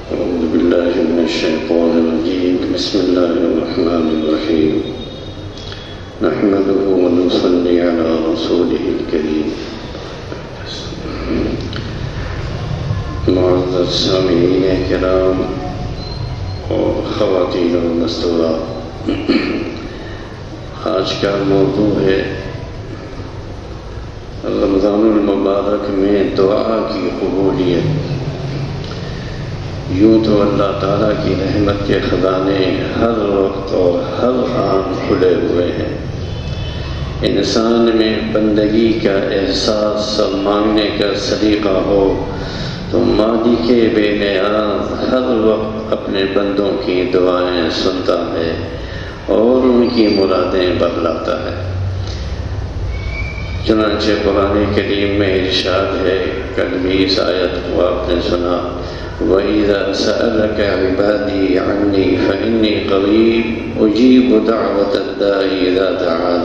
أعوذ بالله من الشيطان الرجيم. بسم الله الرحمن الرحيم. نحمده ونصلي على رسوله الكريم. معزز سامعین کرام اور خواتین المستورات، آج کا موضوع ہے رمضان المبارک میں دعا کی قبولیت۔ یوں تو اللہ تعالیٰ کی رحمت کے خزانے ہر وقت اور ہر آن کھلے ہوئے ہیں۔ انسان میں بندگی کا احساس اور مانگنے کا سلیقہ ہو تو مالک بے نیاز ہر وقت اپنے بندوں کی دعائیں سنتا ہے اور ان کی مرادیں بدلاتا ہے۔ چنانچہ قرآن کریم میں ارشاد ہے، کل بھی اس آیت کو آپ نے سنا، وَإِذَا سَأَلَكَ عِبَادِي عَنِّي فَإِنِّي قَرِيبٌ أُجِيبُ دَعْوَةَ الدَّاعِ إِذَا دَعَانِ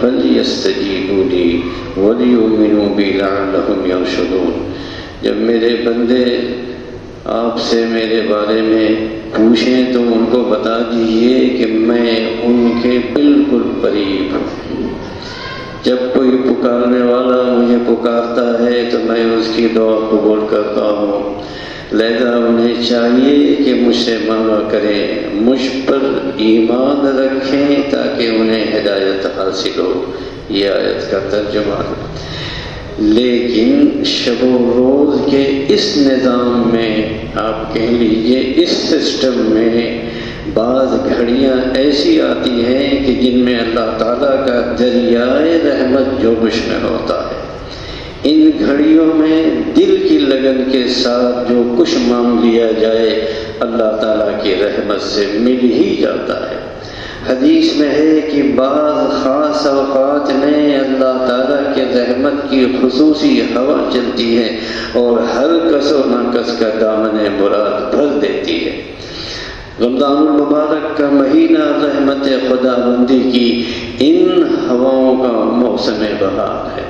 فَلْيَسْتَجِيبُوا لِي وَلْيُؤْمِنُوا بِي لَعَلَّهُمْ يَرْشُدُونَ۔ جب میرے بندے آپ سے میرے بارے میں پوچھیں تو ان کو بتا دیجئے کہ میں ان کے بالکل قریب ہوں۔ جب کوئی پکارنے والا مجھے پکارتا ہے تو میں اس کی دعا قبول کرتا ہوں، لہذا انہیں چاہیے کہ مجھ سے مانگا کریں، مجھ پر ایمان رکھیں تاکہ انہیں ہدایت حاصل ہو۔ یہ آیت کا ترجمہ ہے۔ لیکن شب و روز کے اس نظام میں، آپ کہہ لیجئے اس سسٹم میں، بعض گھڑیاں ایسی آتی ہیں کہ جن میں اللہ تعالیٰ کا دریائے رحمت جوش میں ہوتا ہے۔ ان گھڑیوں میں دل کی لگن کے ساتھ جو کچھ مانگ لیا جائے اللہ تعالیٰ کی رحمت سے مل ہی جاتا ہے۔ حدیث میں ہے کہ بعض خاص اوقات میں اللہ تعالیٰ کے رحمت کی خصوصی ہوا چلتی ہے اور ہر کس و ناکس کا دامن مراد بھر دیتی ہے۔ رمضان المبارک کا مہینہ رحمت خدا بندی کی ان ہواؤں کا موسم بہار ہے۔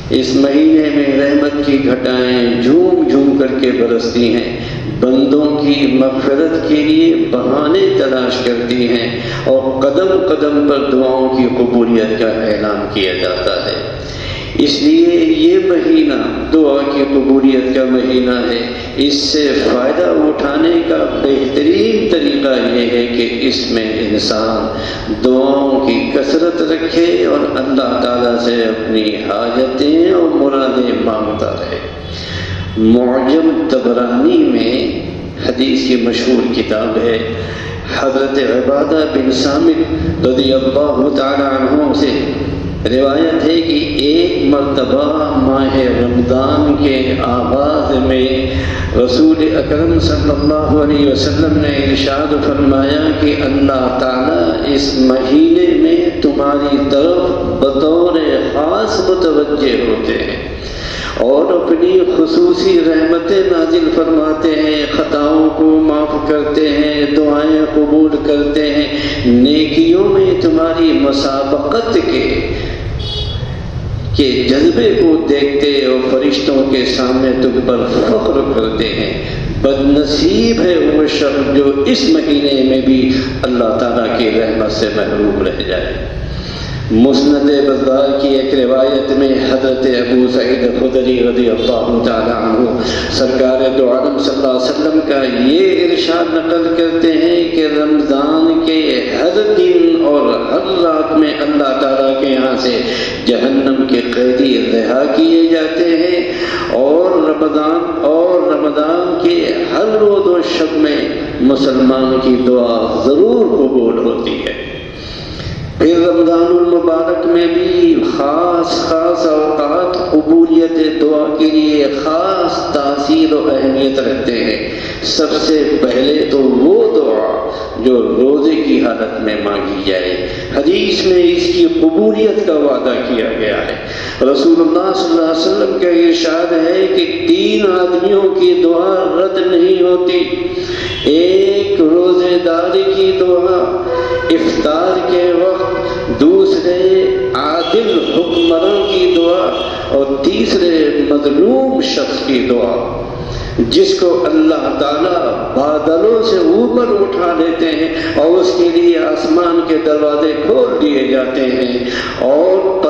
اس مہینے میں رحمت کی گھٹائیں جھوم جھوم کر کے برستی ہیں، بندوں کی مغفرت کے لیے بہانے تلاش کرتی ہیں اور قدم قدم پر دعاؤں کی قبولیت کا اعلان کیا جاتا ہے۔ اس لیے یہ مہینہ دعا کی قبولیت کا مہینہ ہے۔ اس سے فائدہ اٹھانے کا بہترین طریقہ یہ ہے کہ اس میں انسان دعاؤں کی کثرت رکھے اور اللہ تعالیٰ سے اپنی حاجتیں اور مرادیں مانگتا رہے۔ معجم طبرانی میں حدیث کی مشہور کتاب ہے، حضرت عبادہ بن صامت رضی اللہ تعالی عنہ سے روایت ہے کہ ایک مرتبہ ماہ رمضان کے آغاز میں رسول اکرم صلی اللہ علیہ وسلم نے ارشاد فرمایا کہ اللہ تعالیٰ اس مہینے میں تمہاری طرف بطور خاص متوجہ ہوتے ہیں اور اپنی خصوصی رحمتیں نازل فرماتے ہیں، خطاؤں کو معاف کرتے ہیں، دعائیں قبول کرتے ہیں، نیکیوں میں تمہاری مسابقت کے جذبے کو دیکھتے اور فرشتوں کے سامنے تم پر فخر کرتے ہیں۔ بدنصیب ہے وہ شخص جو اس مہینے میں بھی اللہ تعالیٰ کی رحمت سے محروم رہ جائے۔ مسند بزار کی ایک روایت میں حضرت ابو سعید خدری رضی اللہ تعالی عنہ سرکار دو عالم صلی اللہ علیہ وسلم کا یہ ارشاد نقل کرتے ہیں کہ رمضان کے ہر دن اور ہر رات میں اللہ تعالیٰ کے یہاں سے جہنم کے قیدی رہا کیے جاتے ہیں اور رمضان کے ہر روز و شب میں مسلمان کی دعا ضرور قبول ہوتی ہے۔ پھر رمضان المبارک میں بھی خاص اوقات قبولیت دعا کے لیے خاص تاثیر و اہمیت رکھتے ہیں۔ سب سے پہلے تو وہ دعا جو روزے کی حالت میں مانگی جائے، حدیث میں اس کی قبولیت کا وعدہ کیا گیا ہے۔ رسول اللہ صلی اللہ علیہ وسلم کا ارشاد ہے کہ 3 آدمیوں کی دعا رد نہیں ہوتی، ایک روزے دار کی دعا افطار کے وقت، دوسرے عادل حکمراں کی دعا اور تیسرے مظلوم شخص کی دعا۔ جس کو اللہ تعالیٰ بادلوں سے اوپر اٹھا لیتے ہیں اور اس کے لیے آسمان کے دروازے کھول دیے جاتے ہیں، اور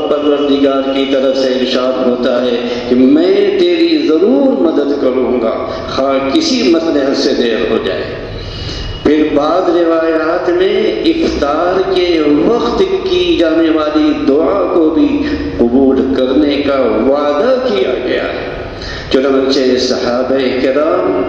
پروردگار کی طرف سے ارشاد ہوتا ہے کہ میں تیری ضرور مدد کروں گا خواہ کسی مصلحت سے دیر ہو جائے۔ پھر بعض روایات میں افطار کے وقت کی جانے والی دعا کو بھی قبول کرنے کا وعدہ کیا گیا ہے۔ چنانچہ صحابہ کرام،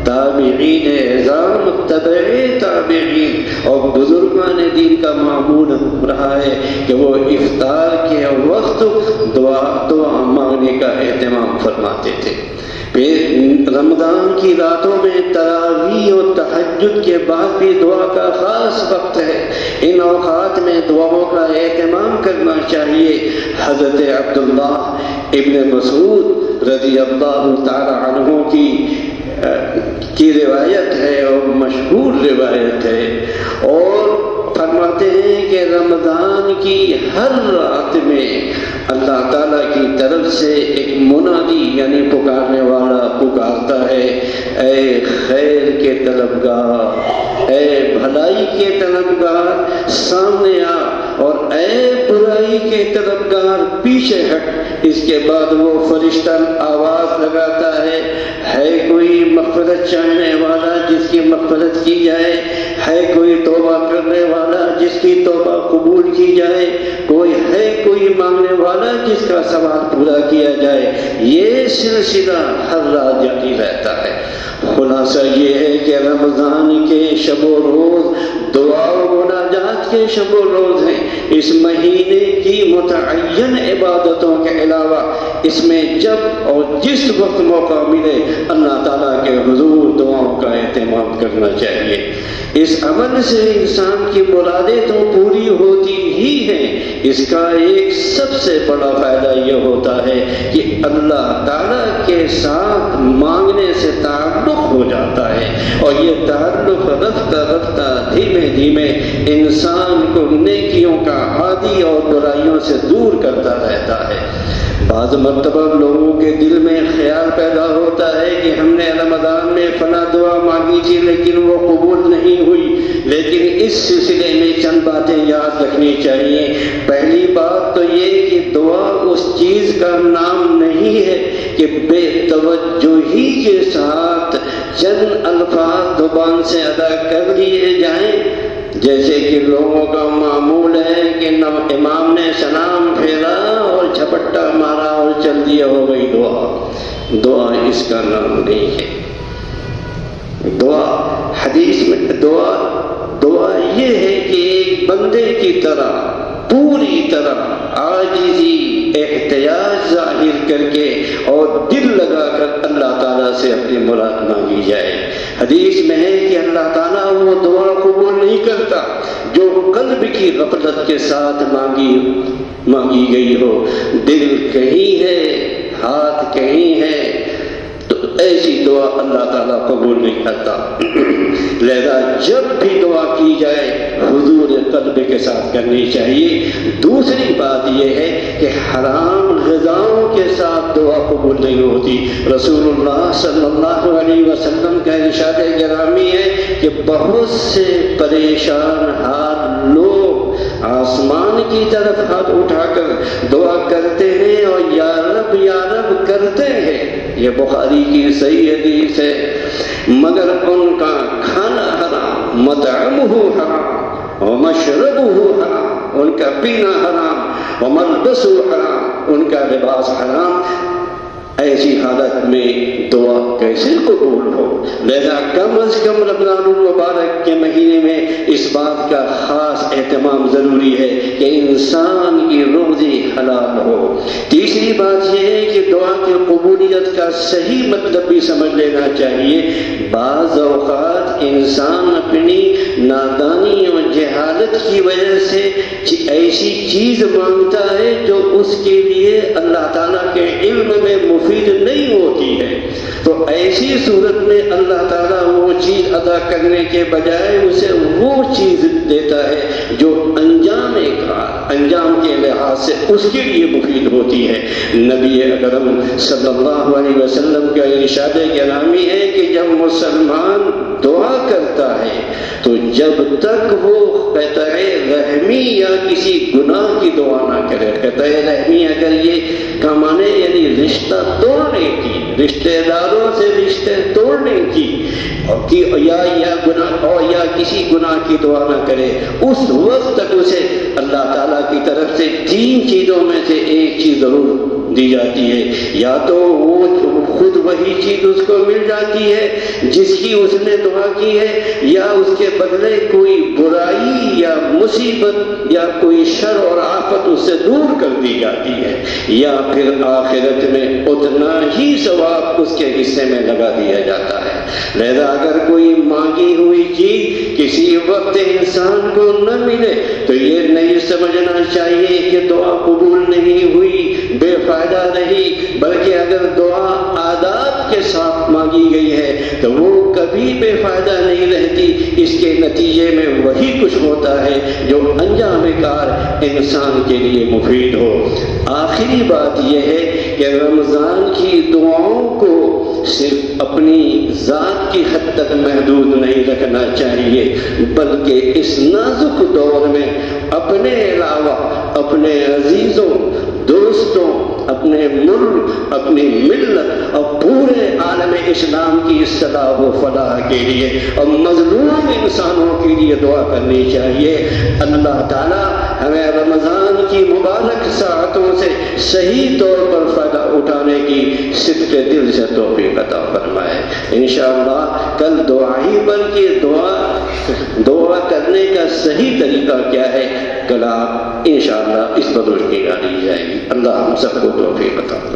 تابعین اعظام، تبع تابعین اور بزرگان دین کا معمول رہا ہے کہ وہ افطار کے وقت دعا مانگنے کا اہتمام فرماتے تھے۔ پھر رمضان کی راتوں میں تراویح اور تہجد کے بعد بھی دعا کا خاص وقت ہے، ان اوقات میں دعاؤں کا اہتمام کرنا چاہیے۔ حضرت عبداللہ ابن مسعود رضی اللہ تعالی عنہ کی روایت ہے اور مشہور روایت ہے، اور فرماتے ہیں کہ رمضان کی ہر رات میں اللہ تعالیٰ کی طرف سے ایک منادی یعنی پکارنے والا پکارتا ہے، اے خیر کے طلبگار، اے بھلائی کے طلبگار سامنے آ، اور اے برائی کے طلبگار پیچھے ہٹ۔ اس کے بعد وہ فرشتہ آواز لگاتا ہے کوئی مغفرت چاہنے والا جس کی مغفرت کی جائے، ہے کوئی توبہ کرنے والا جس کی توبہ قبول کی جائے، کوئی مانگنے والا جس کا سوال پورا کیا جائے۔ یہ سلسلہ ہر رات جاری رہتا ہے۔ خلاصہ یہ ہے کہ رمضان کے شب و روز دعا و مناجات کے شب و روز ہیں۔ اس مہینے کی متعین عبادتوں کے علاوہ اس میں جب اور جس وقت موقع ملے اللہ تعالیٰ کے حضور دعاؤں کا اہتمام کرنا چاہیے۔ اس عمل سے انسان کی مرادیں تو پوری ہوتی ہی ہیں، اس کا ایک سب سے بڑا فائدہ یہ ہوتا ہے کہ اللہ تعالیٰ کے ساتھ مانگنے سے تعلق ہو جاتا ہے، اور یہ تعلق رفتہ رفتہ دھیمے دھیمے انسان کو نیکیوں کا عادی اور برائیوں سے دور کرتا رہتا ہے۔ بعض مرتبہ لوگوں کے دل میں خیال پیدا ہوتا ہے کہ ہم نے رمضان میں فلاں دعا مانگی تھی لیکن وہ قبول نہیں ہوئی، لیکن اس سلسلے میں چند باتیں یاد رکھنی چاہیے۔ پہلی بات تو یہ کہ دعا اس چیز کا نام نہیں ہے کہ بے توجہی کے ساتھ چند الفاظ زبان سے ادا کر لیے جائیں، جیسے کہ لوگوں کا معمول ہے کہ امام نے سلام پھیرا اور جھپٹا مارا اور چل دیا، ہو گئی دعا۔ دعا اس کا نام نہیں ہے۔ دعا حدیث میں دعا یہ ہے کہ ایک بندے کی طرح پوری طرح عاجزی احتیاج ظاہر کر کے اور دل لگا کر اللہ تعالیٰ سے اپنی مراد مانگی جائے۔ حدیث میں ہے کہ اللہ تعالیٰ وہ دعا قبول نہیں کرتا جو قلب کی غفلت کے ساتھ مانگی گئی ہو، دل کہیں ہے ہاتھ کہیں ہے، تو ایسی دعا اللہ تعالیٰ قبول نہیں کرتا۔ لہذا جب بھی دعا کی جائے حضور قلب کے ساتھ کرنی چاہیے۔ دوسری بات یہ ہے کہ حرام غذاؤں کے ساتھ دعا قبول نہیں ہوتی۔ رسول اللہ صلی اللہ علیہ وسلم کا ارشاد گرامی ہے کہ بہت سے پریشان حال لوگ آسمان کی طرف ہاتھ اٹھا کر دعا کرتے ہیں اور یا رب کرتے ہیں، یہ بخاری کی صحیح حدیث ہے، مگر ان کا کھانا حرام، مطعمہ حرام ومشربہ حرام، ان کا پینا حرام، وملبسہ حرام، ان کا لباس حرام۔ ایسی حالت میں دعا کیسے قبول ہو؟ لہذا کم از کم رمضان المبارک کے مہینے میں اس بات کا خاص اہتمام ضروری ہے کہ انسان کی روزی حلال ہو۔ تیسری بات یہ ہے کہ دعا کی قبولیت کا صحیح مطلب بھی سمجھ لینا چاہیے۔ بعض اوقات انسان اپنی نادانی اور جہالت کی وجہ سے ایسی چیز مانگتا ہے جو اس کے لیے اللہ تعالیٰ کے علم میں مفید نہیں ہوتی ہے، تو ایسی صورت میں اللہ تعالیٰ وہ چیز ادا کرنے کے بجائے اسے وہ چیز دیتا ہے جو انجام کے لحاظ سے اس کے لیے مفید ہوتی ہے۔ نبی اکرم صلی اللہ علیہ وسلم کا ارشاد گرامی ہے کہ جب مسلمان دعا کرتا ہے تو جب تک وہ قطع رحمی یا کسی گناہ کی دعا نہ کرے، قطع رحمی اگر یہ کا معنی یعنی رشتہ توڑنے کی، رشتہ داروں سے رشتے توڑنے کی، یا کسی گناہ کی دعا نہ کرے، اس وقت تک اسے اللہ تعالیٰ کی طرف سے 3 چیزوں میں سے ایک چیز ضرور دی جاتی ہے۔ یا تو وہ خود وہی چیز اس کو مل جاتی ہے جس کی اس نے دعا کی ہے، یا اس کے بدلے کوئی برائی یا مصیبت یا کوئی شر اور آفت اس سے دور کر دی جاتی ہے، یا پھر آخرت میں اتنا ہی ثواب اس کے حصے میں لگا دیا جاتا ہے۔ لہذا اگر کوئی مانگی ہوئی چیز کسی وقت انسان کو نہ ملے تو یہ نہیں سمجھنا چاہیے کہ دعا قبول نہیں ہوئی، بے فائدہ رہی، بلکہ اگر دعا آداب کے ساتھ مانگی گئی ہے تو وہ کبھی بے فائدہ نہیں رہتی، اس کے نتیجے میں وہی کچھ ہوتا ہے جو انجام کار انسان کے لیے مفید ہو۔ آخری بات یہ ہے کہ رمضان کی دعاؤں کو صرف اپنی ذات کی حد تک محدود نہیں رکھنا چاہیے، بلکہ اس نازک دور میں اپنے علاوہ اپنے عزیزوں، دوستوں، اپنے ملک، اپنی ملت اور پورے عالم اسلام کی اصلاح و فلاح کے لیے اور مظلوم انسانوں کے لیے دعا کرنی چاہیے۔ اللہ تعالیٰ ہمیں رمضان کی مبارک ساعتوں سے صحیح طور پر فائدہ اٹھانے کی صدق دل سے توفیق عطا فرمائے۔ انشاءاللہ کل دعا ہی بلکہ دعا کرنے کا صحیح طریقہ کیا ہے، کل آپ انشاءاللہ اس پر روشنی ڈالی جائے گی۔ اللہ ہم سب کو توفیق عطا فرمائے۔